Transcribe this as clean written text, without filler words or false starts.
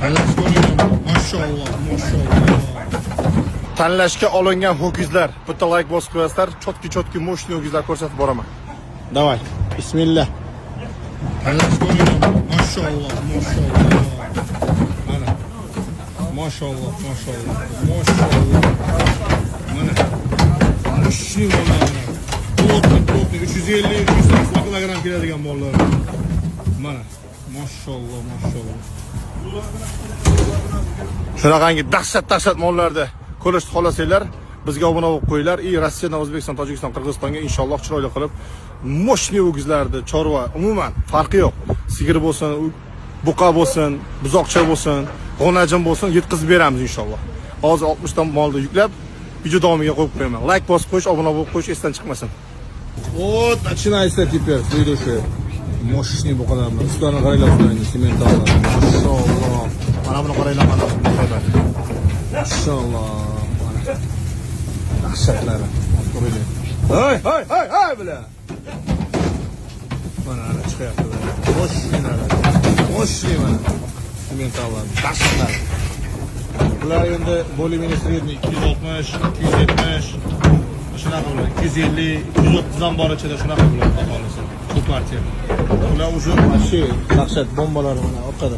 Maşallah, maşallah. Tanlashga olingan ho'kizlar. Bitta like bosib qo'yasizlar. Chotki mo'shni ho'kizlar ko'rsatib boraman. Davay. Bismillah. Maşallah, maşallah. Mana. Maşallah, maşallah. Maşallah. Mana. Mo'shni mollar. To'pni 350-380 kilogram keladigan mollar. Mana. Maşallah, maşallah. Shunaqangi dahshat mollarda ko'rishni xohlasanglar, bizga obuna bo'lib qo'yinglar. Rossiyadan O'zbekiston, Tojikiston, Qirg'izistonga inshaalloh chiroyli qilib mo'shni o'gizlarni, chorva, umuman farqi yo'q. Sigir bo'lsin, buqa bo'lsin, buzoqcha bo'lsin, g'onajin bo'lsin, yetkazib beramiz inshaalloh. Hozir 60 ta molni yuklab, video davomiga qo'yib qo'yaman. Like bosib qo'yish, obuna bo'lib qo'yish esdan chiqmasin. Вот, начинается теперь следующее. Mo'shni buqalarni, ularni qaranglar, ularni sementallar. Maşallah. Mana buni qaranglar, mana buni. Maşallah. Dahshatlari. Hay bilan. Mana chiqyapti. Mo'shni mana. Sementallar, dahshatlar. Bular endi более-менее средний 260, 270, shunaqa bo'ladi. 250, 230 dan bor ichida shunaqa bo'ladi aholisi. Bu partiya. Ular уже вообще dahshat bombalar mana orqada.